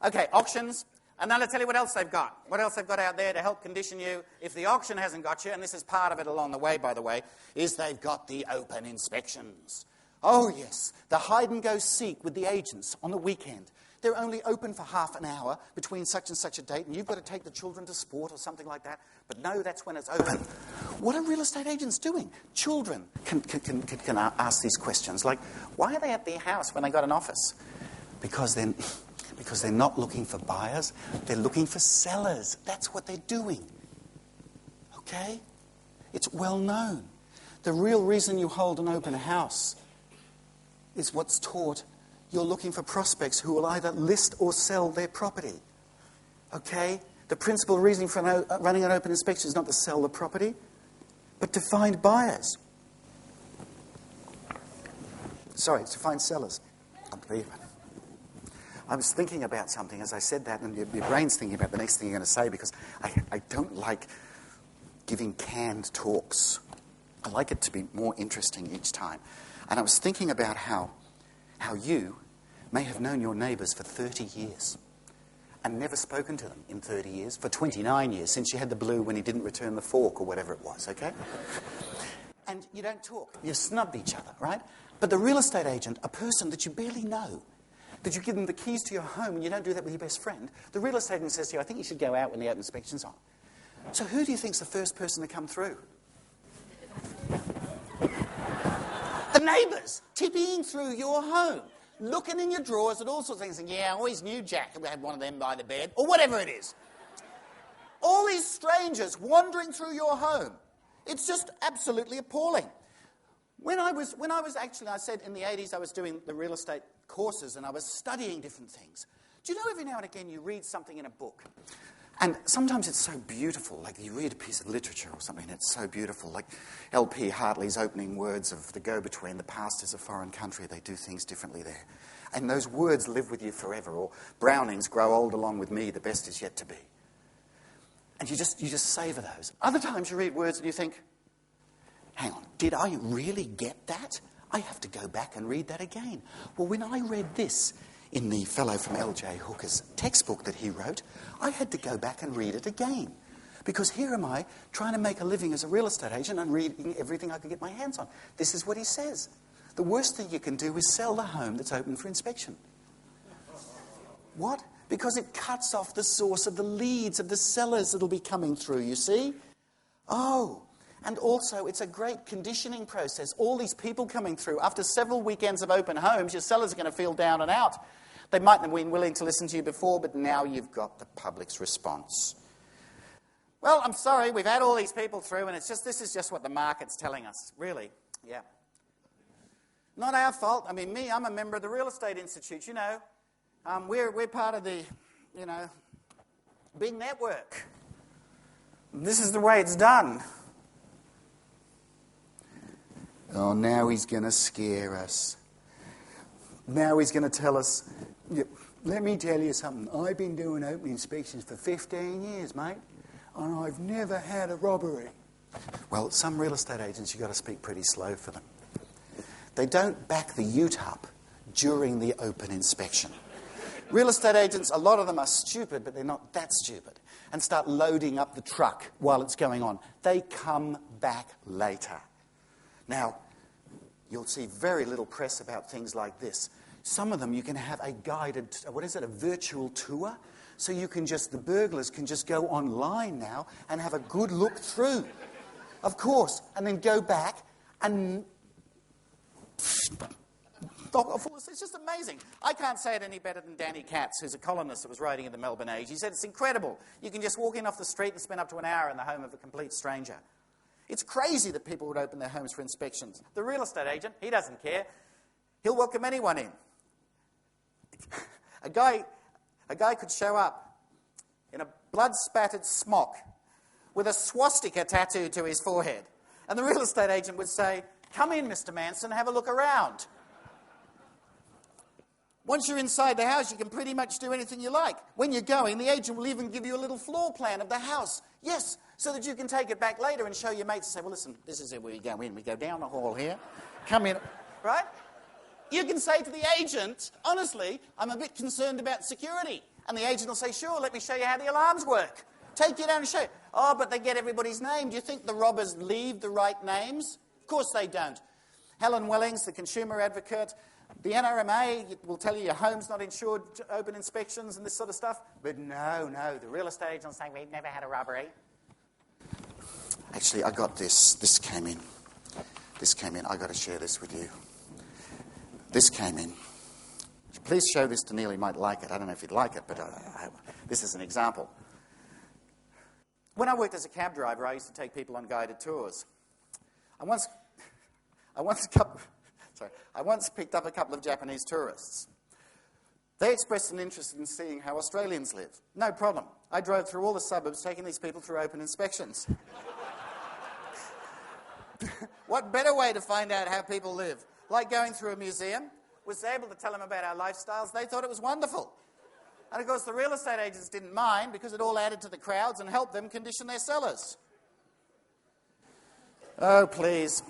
Okay, auctions. And then I'll tell you what else they've got. What else they've got out there to help condition you if the auction hasn't got you, and this is part of it along the way, by the way, is they've got the open inspections. Oh, yes, the hide-and-go-seek with the agents on the weekend. They're only open for half an hour between such and such a date, and you've got to take the children to sport or something like that. But no, that's when it's open. What are real estate agents doing? Children can ask these questions, like, why are they at their house when they got an office? Because they're not looking for buyers, they're looking for sellers. That's what they're doing. Okay? It's well known. The real reason you hold an open house is what's taught. You're looking for prospects who will either list or sell their property. Okay? The principal reason for running an open inspection is not to sell the property, but to find buyers. Sorry, to find sellers. Unbelievable. I was thinking about something as I said that, and your brain's thinking about the next thing you're going to say, because I don't like giving canned talks. I like it to be more interesting each time. And I was thinking about how you may have known your neighbours for 30 years and never spoken to them in 30 years, for 29 years, since you had the blue when he didn't return the fork or whatever it was, okay? And you don't talk. You snubbed each other, right? But the real estate agent, a person that you barely know, that you give them the keys to your home, and you don't do that with your best friend, the real estate agent says to you, I think you should go out when the open inspection's on. So who do you think's the first person to come through? The neighbours, tipping through your home, looking in your drawers at all sorts of things, saying, yeah, I always knew Jack had one of them by the bed, or whatever it is. All these strangers wandering through your home. It's just absolutely appalling. When I was actually, I said in the 80s, I was doing the real estate courses and I was studying different things. Do you know every now and again you read something in a book? And sometimes it's so beautiful, like you read a piece of literature or something and it's so beautiful, like L.P. Hartley's opening words of The Go-Between, the past is a foreign country, they do things differently there. And those words live with you forever, or Browning's grow old along with me, the best is yet to be. And you just savour those. Other times you read words and you think, hang on, did I really get that? I have to go back and read that again. Well, when I read this in the fellow from L.J. Hooker's textbook that he wrote, I had to go back and read it again. Because here am I trying to make a living as a real estate agent and reading everything I could get my hands on. This is what he says. The worst thing you can do is sell the home that's open for inspection. What? Because it cuts off the source of the leads of the sellers that'll be coming through, you see? Oh, and also it's a great conditioning process. All these people coming through, after several weekends of open homes, your sellers are going to feel down and out. They might have been willing to listen to you before, but now you've got the public's response. Well, I'm sorry, we've had all these people through, and this is just what the market's telling us. Really, yeah. Not our fault. I mean, I'm a member of the Real Estate Institute, you know. We're part of the, big network. This is the way it's done. Oh, now he's going to scare us. Now he's going to tell us, let me tell you something. I've been doing open inspections for 15 years, mate, and I've never had a robbery. Well, some real estate agents, you've got to speak pretty slow for them. They don't back the ute up during the open inspection. Real estate agents, a lot of them are stupid, but they're not that stupid, and start loading up the truck while it's going on. They come back later. Now, you'll see very little press about things like this. Some of them you can have a guided, a virtual tour? So the burglars can just go online now and have a good look through. Of course, and then go back and... It's just amazing. I can't say it any better than Danny Katz, who's a columnist that was writing in the Melbourne Age. He said it's incredible. You can just walk in off the street and spend up to an hour in the home of a complete stranger. It's crazy that people would open their homes for inspections. The real estate agent, he doesn't care. He'll welcome anyone in. A guy could show up in a blood-spattered smock with a swastika tattooed to his forehead. And the real estate agent would say, come in, Mr. Manson, have a look around. Once you're inside the house, you can pretty much do anything you like. When you're going, the agent will even give you a little floor plan of the house. Yes, so that you can take it back later and show your mates and say, well, listen, this is where we go in. We go down the hall here, come in, right? You can say to the agent, honestly, I'm a bit concerned about security. And the agent will say, sure, let me show you how the alarms work. Take you down and show you. Oh, but they get everybody's name. Do you think the robbers leave the right names? Of course they don't. Helen Wellings, the consumer advocate, the NRMA will tell you your home's not insured, open inspections and this sort of stuff. But no, the real estate agents say we've never had a robbery. Actually, I got this. This came in. I've got to share this with you. This came in. Please show this to Neil. He might like it. I don't know if he'd like it, but this is an example. When I worked as a cab driver, I used to take people on guided tours. I once picked up a couple of Japanese tourists. They expressed an interest in seeing how Australians live. No problem. I drove through all the suburbs, taking these people through open inspections. What better way to find out how people live? Like going through a museum. Was able to tell them about our lifestyles. They thought it was wonderful. And of course the real estate agents didn't mind because it all added to the crowds and helped them condition their sellers. Oh, please.